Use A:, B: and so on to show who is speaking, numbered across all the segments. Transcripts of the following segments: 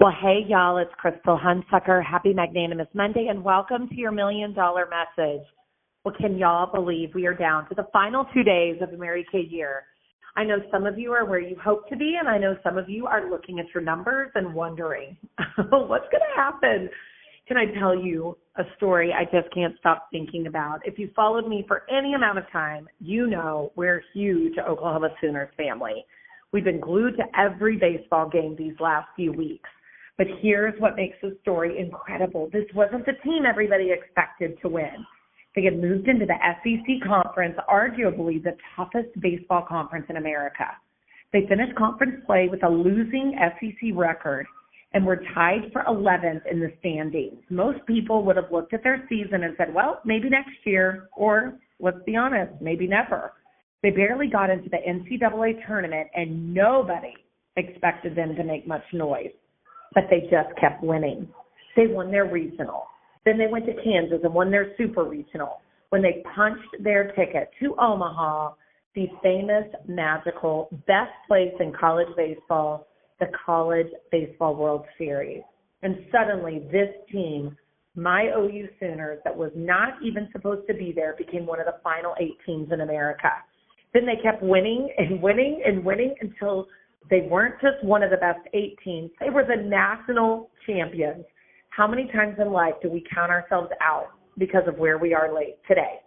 A: Well, hey, y'all, it's Krystal Hunsucker. Happy Magnanimous Monday, and welcome to your $1 Million Message. Well, can y'all believe we are down to the final 2 days of the Mary Kay year? I know some of you are where you hope to be, and I know some of you are looking at your numbers and wondering, what's going to happen? Can I tell you a story I just can't stop thinking about? If you followed me for any amount of time, you know we're a huge Oklahoma Sooners family. We've been glued to every baseball game these last few weeks. But here's what makes this story incredible. This wasn't the team everybody expected to win. They had moved into the SEC conference, arguably the toughest baseball conference in America. They finished conference play with a losing SEC record and were tied for 11th in the standings. Most people would have looked at their season and said, well, maybe next year, or let's be honest, maybe never. They barely got into the NCAA tournament, and nobody expected them to make much noise. But they just kept winning. They won their regional. Then they went to Kansas and won their super regional when they punched their ticket to Omaha, the famous, magical, best place in college baseball, the College Baseball World Series. And suddenly this team, my OU Sooners, that was not even supposed to be there, became one of the final 8 teams in America. Then they kept winning and winning and winning until they weren't just one of the best 8 teams. They were the national champions. How many times in life do we count ourselves out because of where we are late today?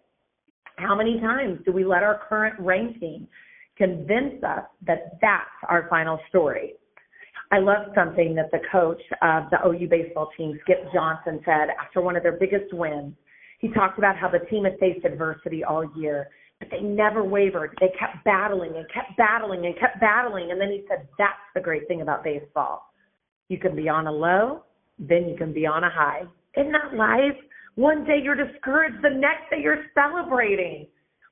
A: How many times do we let our current ranking convince us that that's our final story? I love something that the coach of the OU baseball team, Skip Johnson, said after one of their biggest wins. He talked about how the team had faced adversity all year, but they never wavered. They kept battling and kept battling and kept battling. And then he said, that's the great thing about baseball. You can be on a low, then you can be on a high. Isn't that life? One day you're discouraged, the next day you're celebrating.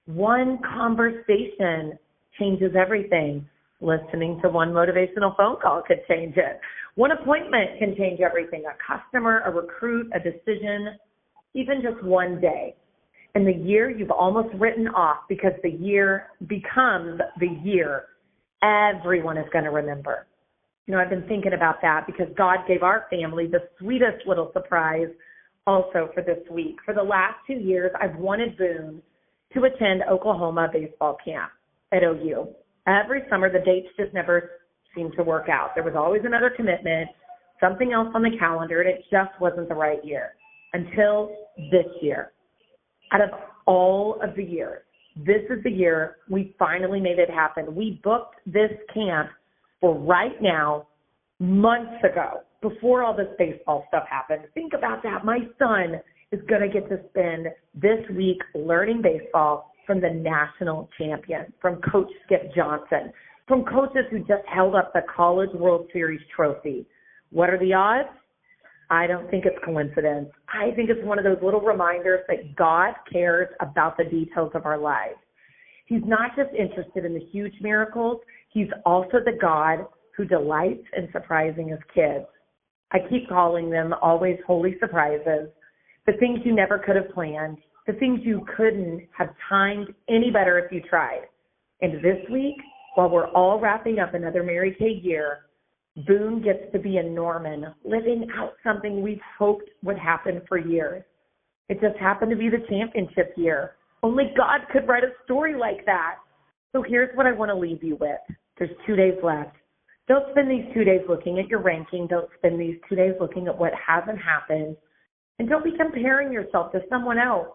A: One conversation changes everything. Listening to one motivational phone call could change it. One appointment can change everything. A customer, a recruit, a decision, even just one day. And the year you've almost written off because the year becomes the year everyone is going to remember. You know, I've been thinking about that because God gave our family the sweetest little surprise also for this week. For the last 2 years, I've wanted Boone to attend Oklahoma baseball camp at OU. Every summer, the dates just never seemed to work out. There was always another commitment, something else on the calendar, and it just wasn't the right year until this year. Out of all of the years, this is the year we finally made it happen. We booked this camp for right now, months ago, before all this baseball stuff happened. Think about that. My son is going to get to spend this week learning baseball from the national champion, from Coach Skip Johnson, from coaches who just held up the College World Series trophy. What are the odds? I don't think it's coincidence. I think it's one of those little reminders that God cares about the details of our lives. He's not just interested in the huge miracles. He's also the God who delights in surprising his kids. I keep calling them always holy surprises, the things you never could have planned, the things you couldn't have timed any better if you tried. And this week, while we're all wrapping up another Mary Kay year, Boone gets to be in Norman, living out something we've hoped would happen for years. It just happened to be the championship year. Only God could write a story like that. So here's what I want to leave you with. There's 2 days left. Don't spend these 2 days looking at your ranking. Don't spend these 2 days looking at what hasn't happened. And don't be comparing yourself to someone else.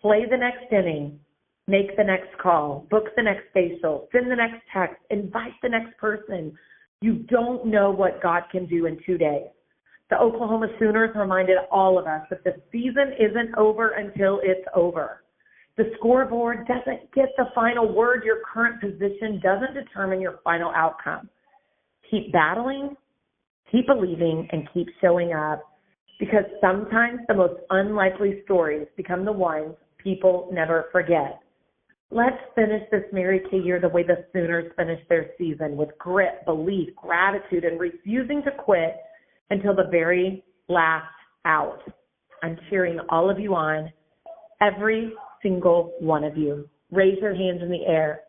A: Play the next inning. Make the next call. Book the next facial. Send the next text. Invite the next person. You don't know what God can do in 2 days. The Oklahoma Sooners reminded all of us that the season isn't over until it's over. The scoreboard doesn't get the final word. Your current position doesn't determine your final outcome. Keep battling, keep believing, and keep showing up, because sometimes the most unlikely stories become the ones people never forget. Let's finish this Mary Kay year the way the Sooners finished their season, with grit, belief, gratitude, and refusing to quit until the very last out. I'm cheering all of you on, every single one of you. Raise your hands in the air.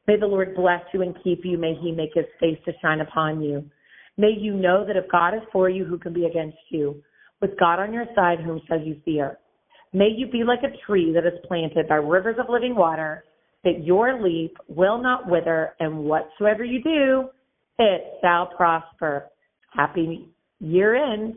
A: May the Lord bless you and keep you. May he make his face to shine upon you. May you know that if God is for you, who can be against you? With God on your side, whom shall you fear? May you be like a tree that is planted by rivers of living water, that your leaf will not wither, and whatsoever you do, it shall prosper. Happy year end.